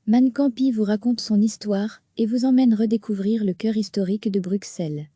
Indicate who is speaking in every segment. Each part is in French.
Speaker 1: Man Campi vous raconte son histoire et vous emmène redécouvrir le cœur historique de Bruxelles.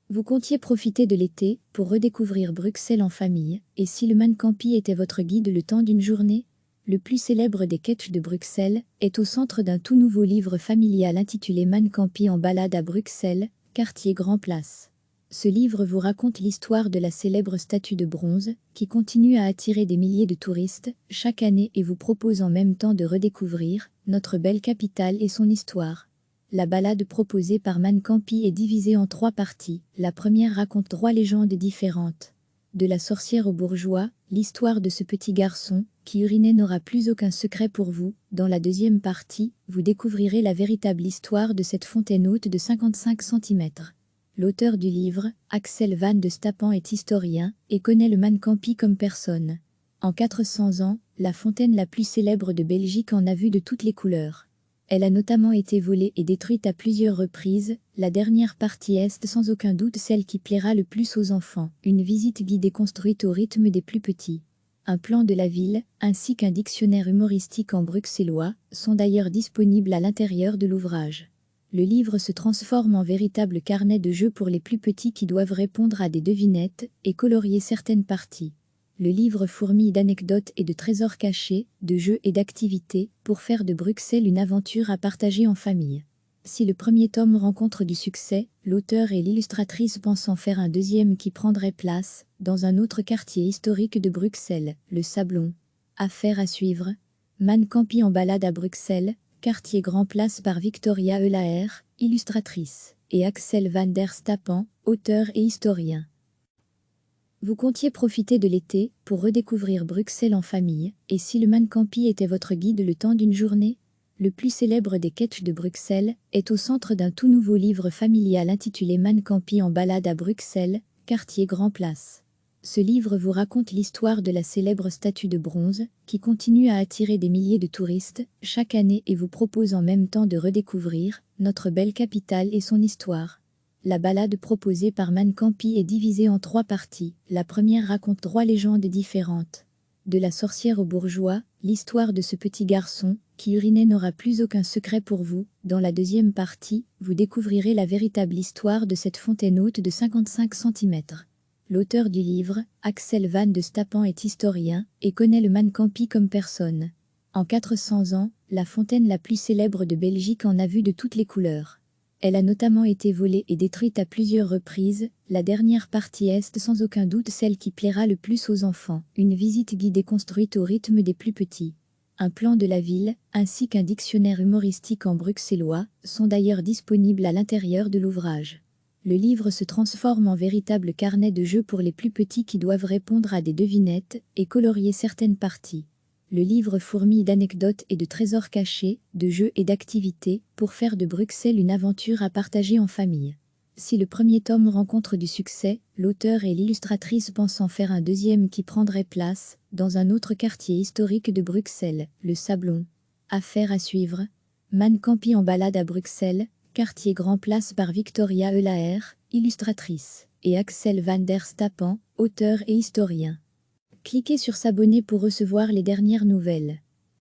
Speaker 1: Vous comptiez profiter de l'été pour redécouvrir Bruxelles en famille, et si le Man Campi était votre guide le temps d'une journée? Le plus célèbre des sketchs de Bruxelles est au centre d'un tout nouveau livre familial intitulé Man Campi en balade à Bruxelles, quartier Grand Place. Ce livre vous raconte l'histoire de la célèbre statue de bronze, qui continue à attirer des milliers de touristes chaque année et vous propose en même temps de redécouvrir notre belle capitale et son histoire. La balade proposée par Man Campi est divisée en 3 parties. La première raconte 3 légendes différentes. De la sorcière au bourgeois, l'histoire de ce petit garçon qui urinait n'aura plus aucun secret pour vous. Dans la deuxième partie, vous découvrirez la véritable histoire de cette fontaine haute de 55 cm. L'auteur du livre, Axel Van de Stappen, est historien et connaît le Man Campi comme personne. En 400 ans, la fontaine la plus célèbre de Belgique en a vu de toutes les couleurs. Elle a notamment été volée et détruite à plusieurs reprises. La dernière partie est sans aucun doute celle qui plaira le plus aux enfants. Une visite guidée construite au rythme des plus petits. Un plan de la ville, ainsi qu'un dictionnaire humoristique en bruxellois, sont d'ailleurs disponibles à l'intérieur de l'ouvrage. Le livre se transforme en véritable carnet de jeux pour les plus petits qui doivent répondre à des devinettes et colorier certaines parties. Le livre fourmille d'anecdotes et de trésors cachés, de jeux et d'activités, pour faire de Bruxelles une aventure à partager en famille. Si le premier tome rencontre du succès, l'auteur et l'illustratrice pensent en faire un deuxième qui prendrait place dans un autre quartier historique de Bruxelles, le Sablon. Affaire à suivre. Man Campi en balade à Bruxelles, quartier Grand Place par Victoria Eulaer, illustratrice, et Axel Van der Stappen, auteur et historien. Vous comptiez profiter de l'été pour redécouvrir Bruxelles en famille, et si le Man Campi était votre guide le temps d'une journée? Le plus célèbre des sketchs de Bruxelles est au centre d'un tout nouveau livre familial intitulé Man Campi en balade à Bruxelles, quartier Grand Place. Ce livre vous raconte l'histoire de la célèbre statue de bronze, qui continue à attirer des milliers de touristes chaque année et vous propose en même temps de redécouvrir notre belle capitale et son histoire. La balade proposée par Man Campi est divisée en 3 parties. La première raconte 3 légendes différentes. De la sorcière au bourgeois, l'histoire de ce petit garçon qui urinait n'aura plus aucun secret pour vous. Dans la deuxième partie, vous découvrirez la véritable histoire de cette fontaine haute de 55 cm. L'auteur du livre, Axel Van de Stappen, est historien et connaît le Man Campi comme personne. En 400 ans, la fontaine la plus célèbre de Belgique en a vu de toutes les couleurs. Elle a notamment été volée et détruite à plusieurs reprises. La dernière partie est sans aucun doute celle qui plaira le plus aux enfants. Une visite guidée construite au rythme des plus petits. Un plan de la ville, ainsi qu'un dictionnaire humoristique en bruxellois, sont d'ailleurs disponibles à l'intérieur de l'ouvrage. Le livre se transforme en véritable carnet de jeux pour les plus petits qui doivent répondre à des devinettes et colorier certaines parties. Le livre fourmille d'anecdotes et de trésors cachés, de jeux et d'activités, pour faire de Bruxelles une aventure à partager en famille. Si le premier tome rencontre du succès, l'auteur et l'illustratrice pensent en faire un deuxième qui prendrait place dans un autre quartier historique de Bruxelles, le Sablon. Affaire à suivre. Man Campi en balade à Bruxelles, quartier Grand Place par Victoria Eulaer, illustratrice, et Axel Van der Stappen, auteur et historien. Cliquez sur s'abonner pour recevoir les dernières nouvelles.